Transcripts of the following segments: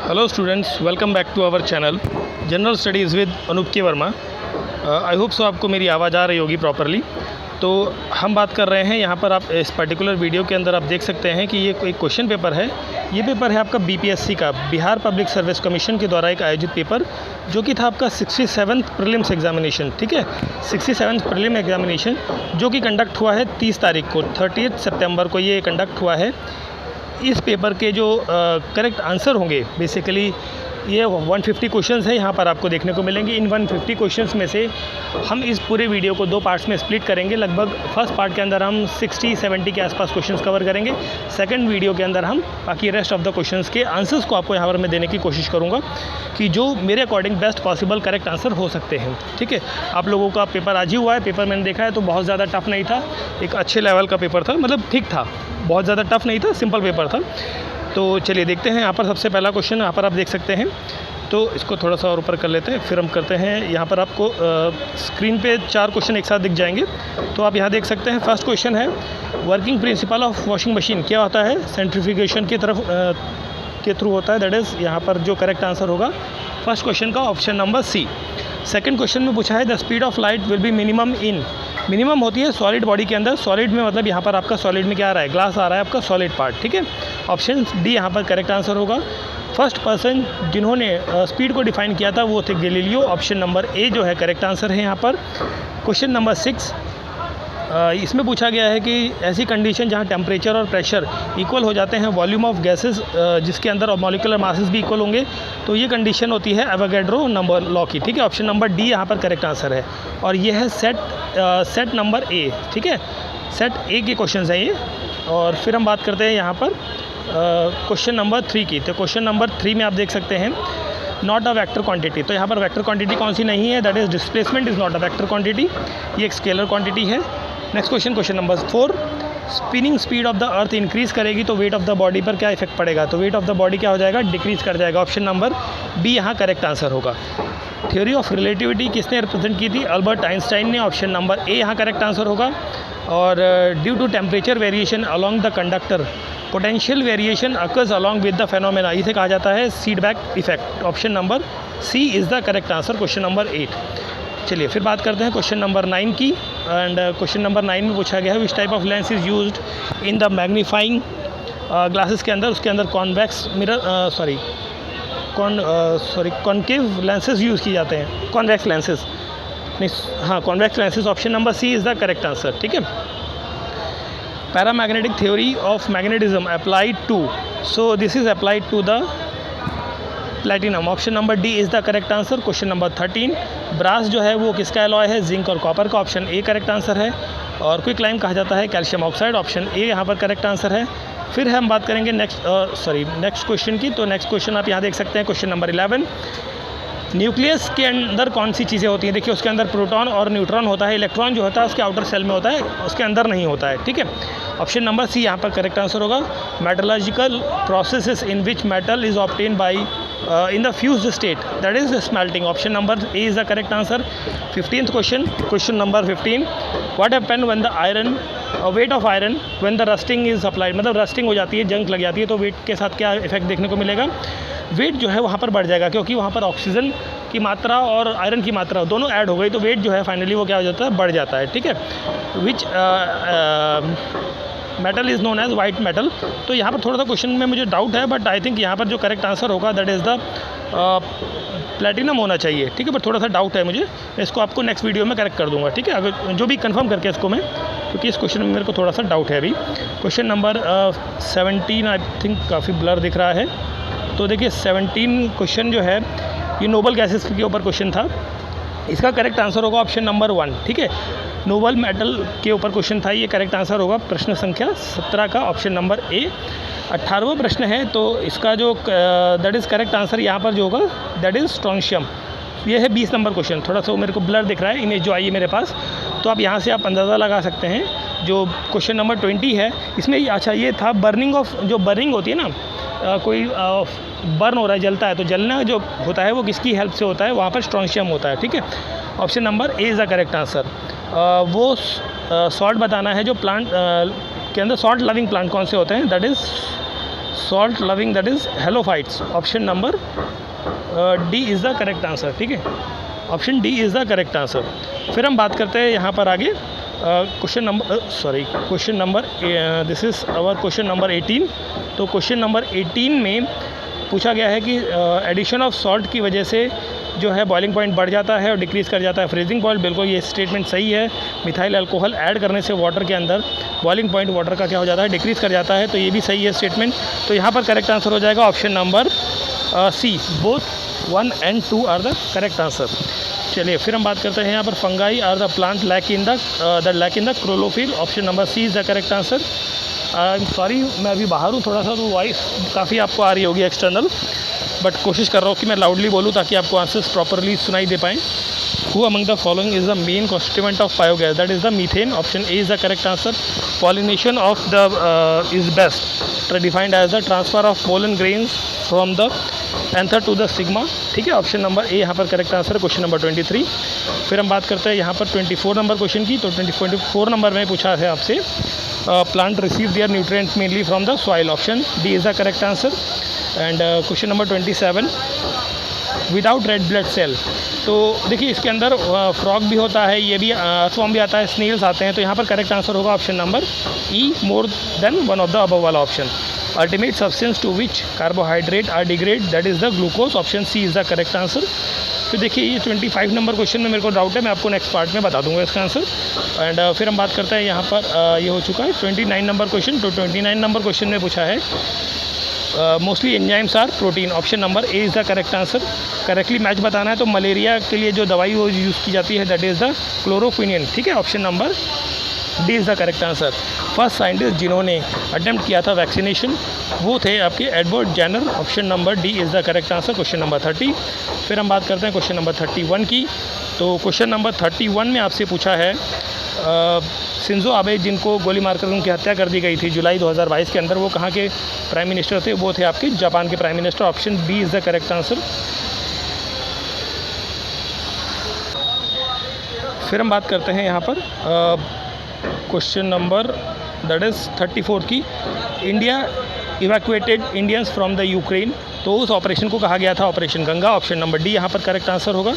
Hello students, welcome back to our channel general studies with Anoop K Verma. I hope so आपको मेरी आवाज़ आ रही होगी प्रॉपरली। तो हम बात कर रहे हैं यहाँ पर, आप इस पर्टिकुलर वीडियो के अंदर आप देख सकते हैं कि ये कोई क्वेश्चन पेपर है। ये पेपर है आपका बीपीएससी का, बिहार पब्लिक सर्विस कमीशन के द्वारा एक आयोजित पेपर, जो कि था आपका 67th प्रीलिम्स एग्जामिनेशन। ठीक है, 67th प्रीलिम एग्जामिनेशन जो कि कंडक्ट हुआ है 30 तारीख को, 30 सितंबर को ये कंडक्ट हुआ है। इस पेपर के जो करेक्ट आंसर होंगे, बेसिकली ये 150 क्वेश्चंस है यहाँ पर आपको देखने को मिलेंगे। इन 150 क्वेश्चंस में से हम इस पूरे वीडियो को 2 पार्ट्स में स्प्लिट करेंगे। लगभग फर्स्ट पार्ट के अंदर हम 60-70 के आसपास क्वेश्चंस कवर करेंगे। सेकंड वीडियो के अंदर हम बाकी रेस्ट ऑफ द क्वेश्चंस के आंसर्स को आपको यहाँ पर मैं देने की कोशिश करूँगा कि जो मेरे according best possible correct answer हो सकते हैं। ठीक है, आप लोगों का पेपर आज ही हुआ है। पेपर मैंने देखा है तो बहुत ज़्यादा टफ नहीं था, एक अच्छे लेवल का पेपर था, मतलब ठीक था, बहुत ज़्यादा टफ नहीं था, सिंपल पेपर था। तो चलिए देखते हैं। यहाँ पर सबसे पहला क्वेश्चन यहाँ पर आप देख सकते हैं, तो इसको थोड़ा सा और ऊपर कर लेते हैं, फिर हम करते हैं। यहाँ पर आपको स्क्रीन पे 4 क्वेश्चन एक साथ दिख जाएंगे, तो आप यहाँ देख सकते हैं। फर्स्ट क्वेश्चन है, working principle of washing machine क्या होता है? सेंट्रीफ्यूगेशन की तरफ के थ्रू होता है। दैट इज़ यहाँ पर जो करेक्ट आंसर होगा फर्स्ट क्वेश्चन का option number C. Second question में पूछा है, the speed of light will be minimum in. Minimum होती है सॉलिड बॉडी के अंदर। सॉलिड में मतलब यहाँ पर आपका सॉलिड में क्या आ रहा है? ग्लास आ रहा है आपका सॉलिड पार्ट। ठीक है, ऑप्शन डी यहाँ पर करेक्ट आंसर होगा। फर्स्ट पर्सन जिन्होंने स्पीड को डिफाइन किया था वो थे गैलीलियो। ऑप्शन नंबर ए जो है करेक्ट आंसर है यहाँ पर। क्वेश्चन नंबर 6, इसमें पूछा गया है कि ऐसी कंडीशन जहाँ टेम्परेचर और प्रेशर इक्वल हो जाते हैं वॉल्यूम ऑफ गैसेस, जिसके अंदर मॉलिक्यूलर मासेस भी इक्वल होंगे, तो ये कंडीशन होती है एवोगैड्रो नंबर लॉ की। ठीक है, ऑप्शन नंबर डी यहाँ पर करेक्ट आंसर है। और ये है सेट नंबर ए। ठीक है, सेट ए के क्वेश्चन है ये। और फिर हम बात करते हैं यहाँ पर क्वेश्चन नंबर 3 की। तो क्वेश्चन नंबर 3 में आप देख सकते हैं, नॉट अ वेक्टर क्वांटिटी। तो यहाँ पर वेक्टर क्वांटिटी कौन सी नहीं है? That is displacement is not a vector quantity, ये एक स्केलर क्वांटिटी है। Next question, question number 4, spinning speed of the earth increase करेगी तो वेट ऑफ द बॉडी पर क्या इफेक्ट पड़ेगा? तो वेट ऑफ द बॉडी क्या हो जाएगा? डिक्रीज कर जाएगा। ऑप्शन नंबर बी यहाँ करेक्ट आंसर होगा। थ्योरी ऑफ रिलेटिविटी किसने रिप्रेजेंट की थी? अल्बर्ट आइंस्टाइन ने। ऑप्शन नंबर ए यहाँ करेक्ट आंसर होगा। और due to temperature variation along the conductor potential variation occurs along with the phenomena, इसे कहा जाता है Seebeck effect. Option number C is the correct answer, question number 8। चलिए फिर बात करते हैं क्वेश्चन नंबर 9 की। एंड क्वेश्चन नंबर 9 में पूछा गया है, which type of lens is used in the magnifying glasses के अंदर, उसके अंदर convex mirror concave lenses use किए जाते हैं, कॉन्वेक्स लेंसेज नहीं, हाँ convex lenses. Option number C is the correct answer. ठीक है, paramagnetic theory of magnetism applied to, so this is applied to the platinum. Option number D is the correct answer. Question number 13, brass जो है वो किसका alloy है? Zinc और copper का। Option A correct answer है। और क्विकलाइम कहा जाता है कैल्शियम ऑक्साइड। ऑप्शन ए यहाँ पर करेक्ट आंसर है। फिर हम बात करेंगे नेक्स्ट क्वेश्चन की। तो नेक्स्ट क्वेश्चन आप यहाँ देख सकते हैं, क्वेश्चन नंबर 11, न्यूक्लियस के अंदर कौन सी चीज़ें होती हैं? देखिए उसके अंदर प्रोटॉन और न्यूट्रॉन होता है। इलेक्ट्रॉन जो होता है उसके आउटर सेल में होता है, उसके अंदर नहीं होता है। ठीक है, ऑप्शन नंबर सी यहाँ पर करेक्ट आंसर होगा। Metallurgical processes in which metal is obtain by in the fused state, that is smelting. Option number A is the correct answer. 15th question, question number 15, what happen when the iron weight of iron when the rusting is applied, मतलब rusting हो जाती है, जंग लग जाती है, तो wait के साथ क्या इफेक्ट देखने को मिलेगा? वेट जो है वहाँ पर बढ़ जाएगा, क्योंकि वहाँ पर ऑक्सीजन की मात्रा और आयरन की मात्रा दोनों ऐड हो गई, तो वेट जो है फाइनली वो क्या हो जाता है? बढ़ जाता है। ठीक है, which metal is known as white metal. तो यहाँ पर थोड़ा सा क्वेश्चन में मुझे डाउट है, बट आई थिंक यहाँ पर जो करेक्ट आंसर होगा दैट इज़ द प्लैटिनम होना चाहिए। ठीक है, बट थोड़ा सा डाउट है मुझे, इसको आपको नेक्स्ट वीडियो में करेक्ट कर दूंगा। ठीक है, अगर जो भी कंफर्म करके इसको मैं, क्योंकि इस क्वेश्चन में मेरे को थोड़ा सा डाउट है अभी। क्वेश्चन नंबर 17 आई थिंक काफ़ी ब्लर दिख रहा है। तो देखिए 17 क्वेश्चन जो है ये नोबल गैसेस के ऊपर क्वेश्चन था। इसका करेक्ट आंसर होगा ऑप्शन नंबर 1। ठीक है, नोबल मेटल के ऊपर क्वेश्चन था, ये करेक्ट आंसर होगा प्रश्न संख्या 17 का, ऑप्शन नंबर ए। 18वां प्रश्न है, तो इसका जो दैट इज़ करेक्ट आंसर यहाँ पर जो होगा दैट इज़ स्ट्रोंशियम। ये है 20 नंबर क्वेश्चन, थोड़ा सा मेरे को ब्लर दिख रहा है, इमेज जो आई है मेरे पास, तो आप यहाँ से आप अंदाज़ा लगा सकते हैं। जो क्वेश्चन नंबर 20 है इसमें, अच्छा ये था बर्निंग ऑफ, जो बर्निंग होती है ना, कोई बर्न हो रहा है, जलता है, तो जलना जो होता है वो किसकी हेल्प से होता है? वहाँ पर स्ट्रोंशियम होता है। ठीक है, option number A is the correct answer. वो सॉल्ट बताना है जो प्लांट के अंदर, सॉल्ट लविंग प्लांट कौन से होते हैं? That is salt loving that is halophytes. Option number D is the correct answer, ठीक है, option D is the correct answer. फिर हम बात करते हैं यहाँ पर आगे question number this is our question number 18। तो क्वेश्चन नंबर 18 में पूछा गया है कि एडिशन ऑफ सॉल्ट की वजह से जो है बॉइलिंग पॉइंट बढ़ जाता है और डिक्रीज़ कर जाता है फ्रीजिंग पॉइंट। बिल्कुल ये स्टेटमेंट सही है। मिथाइल अल्कोहल ऐड करने से वाटर के अंदर बॉइलिंग पॉइंट वाटर का क्या हो जाता है, डिक्रीज़ कर जाता है। तो ये भी सही है स्टेटमेंट। तो यहाँ पर करेक्ट आंसर हो जाएगा option number C, both 1 and 2 are the correct answer. चलिए फिर हम बात करते हैं यहाँ पर fungi are the plant lack in the chlorophyll. Option number C is the correct answer. I am sorry, मैं अभी बाहर हूँ थोड़ा सा, तो वॉइस काफ़ी आपको आ रही होगी एक्सटर्नल, बट कोशिश कर रहा हूँ कि मैं लाउडली बोलूँ ताकि आपको आंसर्स प्रॉपरली सुनाई दे पाएँ। Who among the following is the main constituent of biogas, that is the methane. Option A is the correct answer. Pollination of the is best defined as the transfer of pollen grains from the anther to the stigma, ठीक है, option number A यहाँ पर correct answer है question number 23। फिर हम बात करते हैं यहाँ पर 24 नंबर क्वेश्चन की। तो 24 नंबर में पूछा है आपसे plant receive their nutrients mainly from the soil. Option D is the correct answer. And question number 27 without red blood cell. तो देखिए इसके अंदर फ्रॉग भी होता है, ये भी अर्थवॉर्म भी आता है, स्नेल्स आते हैं। तो यहाँ पर करेक्ट आंसर होगा option number E, more than one of the above वाला option. Ultimate substance to which carbohydrate are degrade, that is the glucose. Option C is the correct answer. फिर देखिए ये 25 नंबर क्वेश्चन में मेरे को doubt है, मैं आपको नेक्स्ट पार्ट में बता दूंगा इसका आंसर। एंड फिर हम बात करते हैं यहाँ पर ये हो चुका है 29 नंबर क्वेश्चन। तो 29 नंबर क्वेश्चन में पूछा है mostly enzymes are protein. Option number A is the correct answer. Correctly match बताना है तो मलेरिया के लिए जो दवाई वो यूज़ की जाती है दैट इज़ द क्लोरोक्विनिन, ठीक है, option number D is the correct answer. First scientist जिन्होंने अटेम्प्ट किया था वैक्सीनेशन वो थे आपके Edward Jenner. Option number D is the correct answer question number 30। फिर हम बात करते हैं क्वेश्चन नंबर 31 की। तो क्वेश्चन नंबर 31 में आपसे पूछा है शिंजो आबे जिनको गोली मारकर उनकी हत्या कर दी गई थी जुलाई 2022 के अंदर, वो कहाँ के प्राइम मिनिस्टर थे? वो थे आपके जापान के prime minister. Option B is the correct answer. फिर हम बात करते हैं यहाँ पर क्वेश्चन नंबर दैट इज़ 34 की। India evacuated Indians from the Ukraine, तो उस ऑपरेशन को कहा गया था operation Ganga. Option number D यहाँ पर करेक्ट आंसर होगा।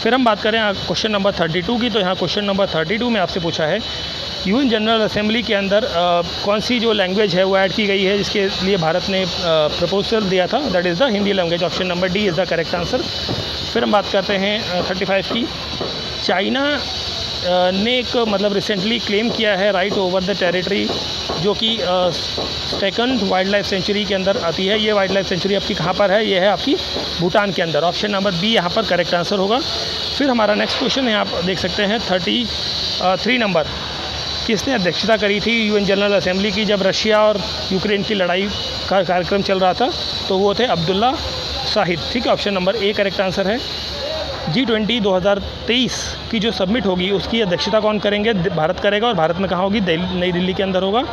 फिर हम बात करें क्वेश्चन नंबर 32 की। तो यहाँ क्वेश्चन नंबर 32 में आपसे पूछा है यूएन जनरल असेंबली के अंदर कौन सी जो लैंग्वेज है वो ऐड की गई है जिसके लिए भारत ने प्रपोजल दिया था, that is the Hindi language. Option number D is the correct answer. फिर हम बात करते हैं 35 की। चाइना ने एक मतलब रिसेंटली क्लेम किया है राइट ओवर द टेरिटरी जो कि सेकंड वाइल्ड लाइफ सेंचुरी के अंदर आती है। ये वाइल्ड लाइफ सेंचुरी आपकी कहाँ पर है? ये है आपकी भूटान के अंदर। ऑप्शन नंबर बी यहाँ पर करेक्ट आंसर होगा। फिर हमारा नेक्स्ट क्वेश्चन है, आप देख सकते हैं 33 नंबर। किसने अध्यक्षता करी थी यूएन जनरल असेंबली की जब रशिया और यूक्रेन की लड़ाई का कार्यक्रम चल रहा था? तो वो थे अब्दुल्ला शाहिद, ठीक है, option number A correct answer है। G20 2023 की जो सबमिट होगी उसकी अध्यक्षता कौन करेंगे? भारत करेगा। और भारत में कहाँ होगी? नई दिल्ली के अंदर होगा।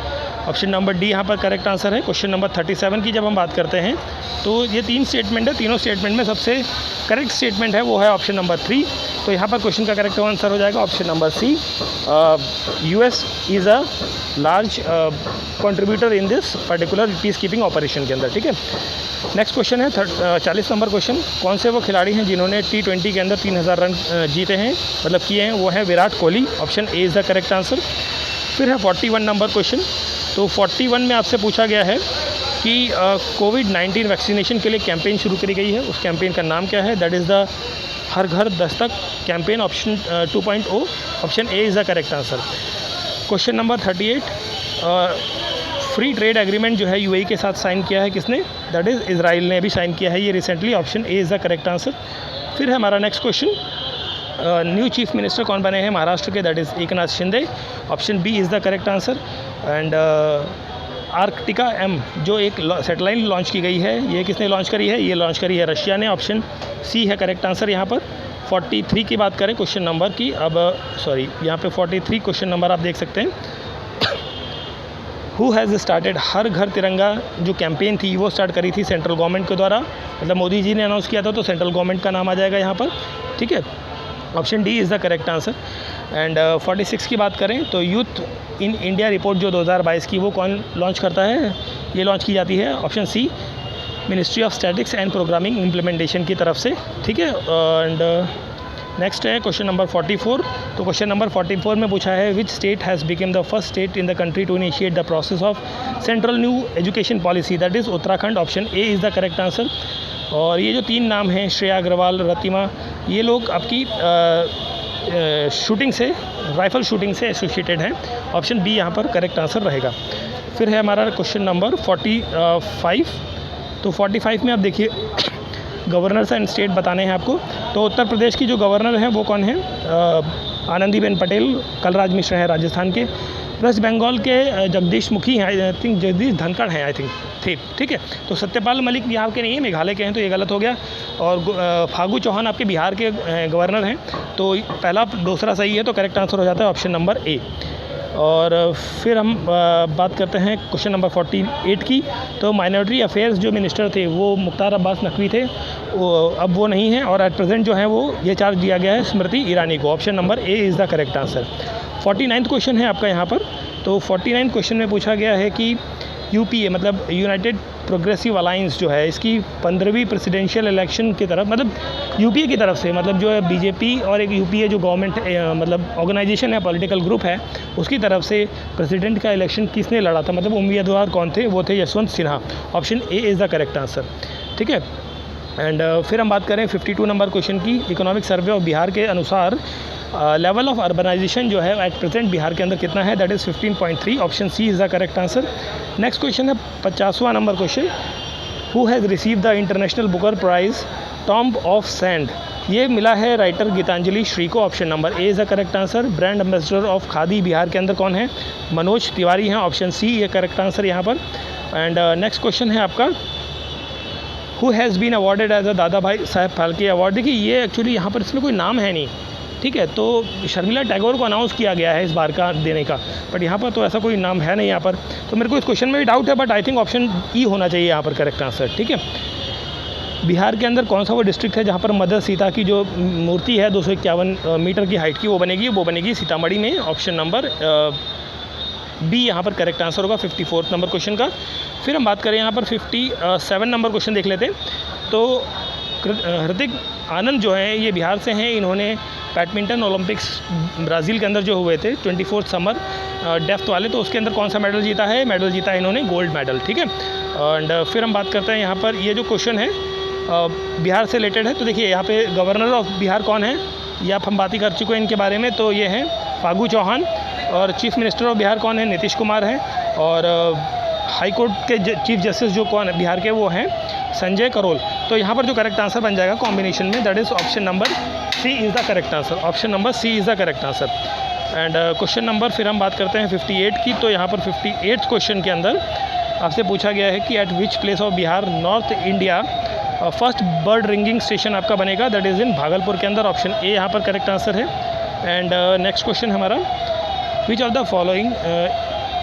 ऑप्शन नंबर डी यहाँ पर करेक्ट आंसर है। क्वेश्चन नंबर 37 की जब हम बात करते हैं तो ये 3 स्टेटमेंट है, तीनों स्टेटमेंट में सबसे करेक्ट स्टेटमेंट है वो है ऑप्शन नंबर 3। तो यहाँ पर क्वेश्चन का करेक्ट आंसर हो जाएगा option number C. US is a large contributor in this particular peace keeping operation के अंदर, ठीक है। नेक्स्ट क्वेश्चन है 40 नंबर क्वेश्चन। कौन से वो खिलाड़ी हैं जिन्होंने T20 के अंदर 3000 रन जीते हैं, मतलब किए हैं? वो है Virat Kohli. Option A is the correct answer. फिर है 41 नंबर क्वेश्चन। तो 41 में आपसे पूछा गया है कि कोविड-19 वैक्सीनेशन के लिए कैंपेन शुरू करी गई है, उस कैंपेन का नाम क्या है? दैट इज़ द हर घर Dastak campaign. Option 2.0। Option A is the correct answer. Question number 38 free trade agreement जो है यूएई के साथ साइन किया है किसने? दैट इज़ इजराइल ने अभी साइन किया है ये recently. Option A is the correct answer. फिर है हमारा next question, new chief minister कौन बने हैं महाराष्ट्र के? That is Eknath Shinde. Option B is the correct answer. And Arktika M जो एक सैटेलाइट लॉन्च की गई है, ये किसने लॉन्च करी है? ये लॉन्च करी है रशिया ने। ऑप्शन सी है करेक्ट आंसर यहाँ पर। 43 की बात करें क्वेश्चन नंबर की, अब सॉरी यहाँ पे 43 क्वेश्चन नंबर आप देख सकते हैं। हु हैज़ स्टार्टेड हर घर तिरंगा जो कैंपेन थी वो स्टार्ट करी थी सेंट्रल गवर्नमेंट के द्वारा, मतलब मोदी जी ने अनाउंस किया था, तो सेंट्रल गवर्नमेंट का नाम आ जाएगा यहाँ पर, ठीक है। Option D is the correct answer. And 46 की बात करें तो यूथ इन इंडिया रिपोर्ट जो 2022 की वो कौन लॉन्च करता है? ये लॉन्च की जाती है। Option C ministry of statics and programming implementation की तरफ से, ठीक है। एंड नेक्स्ट है क्वेश्चन नंबर 44। तो क्वेश्चन नंबर 44 में पूछा है which state has become the first state in the country to initiate the process of central new education policy, that is Uttarakhand. Option A is the correct answer. और ये जो 3 नाम हैं, श्रेया अग्रवाल, रतिमा, ये लोग आपकी शूटिंग से, राइफल शूटिंग से एसोसिएटेड हैं। ऑप्शन बी यहाँ पर करेक्ट आंसर रहेगा। फिर है हमारा क्वेश्चन नंबर 45। तो 45 में आप देखिए गवर्नर्स एंड स्टेट बताने हैं आपको। तो उत्तर प्रदेश की जो गवर्नर हैं वो कौन है? आनंदीबेन पटेल। कलराज मिश्र हैं राजस्थान के। वेस्ट बंगाल के जगदीश मुखी हैं, आई थिंक जगदीश धनखड़ हैं, आई थिंक थे, ठीक है। तो सत्यपाल मलिक यहाँ के नहीं है, मेघालय के हैं, तो ये गलत हो गया। और फागू चौहान आपके बिहार के गवर्नर हैं। तो पहला दूसरा सही है, तो करेक्ट आंसर हो जाता है ऑप्शन नंबर ए। और फिर हम बात करते हैं क्वेश्चन नंबर 48 की। तो माइनॉरिटी अफेयर्स जो मिनिस्टर थे वो मुख्तार अब्बास नकवी थे, अब वो नहीं हैं। और एट प्रेजेंट जो है वो ये चार्ज दिया गया है स्मृति ईरानी को। Option number A is the correct answer. 49 question है आपका यहाँ पर। तो 49 क्वेश्चन में पूछा गया है कि यूपीए मतलब यूनाइटेड प्रोग्रेसिव अलायंस जो है, इसकी 15वीं प्रेसिडेंशियल इलेक्शन की तरफ, मतलब यूपीए की तरफ से, मतलब जो है बीजेपी और एक यूपीए जो गवर्नमेंट मतलब ऑर्गेनाइजेशन है, पॉलिटिकल ग्रुप है, उसकी तरफ से प्रेसिडेंट का इलेक्शन किसने लड़ा था, मतलब उम्मीदवार कौन थे? वो थे Yashwant Sinha. Option A is the correct answer, ठीक है। एंड फिर हम बात करें 52 नंबर क्वेश्चन की। इकोनॉमिक सर्वे ऑफ बिहार के अनुसार लेवल ऑफ अर्बनाइजेशन जो है एट प्रेजेंट बिहार के अंदर कितना है? That is 15.3। Option C is the correct answer. Next question है 50वां number question. Who has receive the International Booker Prize Tomb of Sand? ये मिला है राइटर गीतांजलि श्री को। Option number A is the correct answer. Brand ambassador of Khadi Bihar के अंदर कौन है? मनोज तिवारी हैं। ऑप्शन सी ये करेक्ट आंसर यहाँ पर। एंड नेक्स्ट क्वेश्चन है आपका who has been awarded as a Dada Bhai Saheb Phalke award. देखिए ये एक्चुअली यहाँ पर इसमें कोई नाम है नहीं, ठीक है। तो शर्मिला टैगोर को अनाउंस किया गया है इस बार का देने का, बट यहाँ पर तो ऐसा कोई नाम है नहीं यहाँ पर। तो मेरे को इस क्वेश्चन में भी डाउट है, but I think option E होना चाहिए यहाँ पर करेक्ट आंसर, ठीक है। बिहार के अंदर कौन सा वो डिस्ट्रिक्ट है जहाँ पर मदर सीता की जो मूर्ति है 251 मीटर की हाइट की, वो बनेगी सीतामढ़ी में। ऑप्शन नंबर बी यहाँ पर करेक्ट आंसर होगा 54 नंबर क्वेश्चन का। फिर हम बात करें यहाँ पर 57 नंबर क्वेश्चन देख लेते हैं। तो हृतिक आनंद जो हैं ये बिहार से हैं। इन्होंने बैडमिंटन ओलंपिक्स ब्राज़ील के अंदर जो हुए थे 24 समर डेफ्थ वाले, तो उसके अंदर कौन सा मेडल जीता है? मेडल जीता है इन्होंने गोल्ड मेडल, ठीक है। एंड फिर हम बात करते हैं यहाँ पर, ये जो क्वेश्चन है बिहार से रिलेटेड है। तो देखिए यहाँ पे गवर्नर ऑफ बिहार कौन है, ये आप हम बात ही कर चुके हैं इनके बारे में। तो ये हैं फागू चौहान। और चीफ मिनिस्टर ऑफ बिहार कौन है? नीतीश कुमार हैं। और हाई कोर्ट के चीफ जस्टिस जो कौन है बिहार के, वो हैं संजय करोल। तो यहाँ पर जो करेक्ट आंसर बन जाएगा कॉम्बिनेशन में, that is option number C is the correct answer. Option number C is the correct answer. And question number फिर हम बात करते हैं 58 की। तो यहाँ पर 58 क्वेश्चन के अंदर आपसे पूछा गया है कि eight which place of Bihar north India first bird ringing station आपका बनेगा? दैट इज़ इन भागलपुर के अंदर। ऑप्शन ए यहाँ पर करेक्ट आंसर है। एंड नेक्स्ट क्वेश्चन हमारा which of the following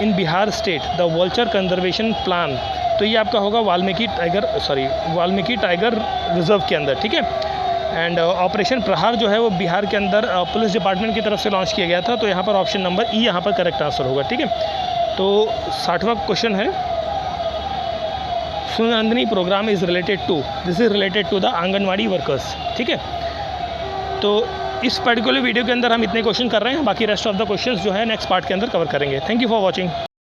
in Bihar state the vulture conservation plan? तो ये आपका होगा वाल्मीकि टाइगर रिजर्व के अंदर, ठीक है। एंड ऑपरेशन प्रहार जो है वो बिहार के अंदर पुलिस डिपार्टमेंट की तरफ से लॉन्च किया गया था। तो यहाँ पर ऑप्शन नंबर ई यहाँ पर करेक्ट आंसर होगा, ठीक है। तो 60वां क्वेश्चन है Sunandini program is related to the anganwadi workers, ठीक है। तो इस पर्टिकुलर वीडियो के अंदर हम इतने क्वेश्चन कर रहे हैं, बाकी रेस्ट ऑफ द क्वेश्चंस जो है नेक्स्ट पार्ट के अंदर कवर करेंगे। Thank you for watching.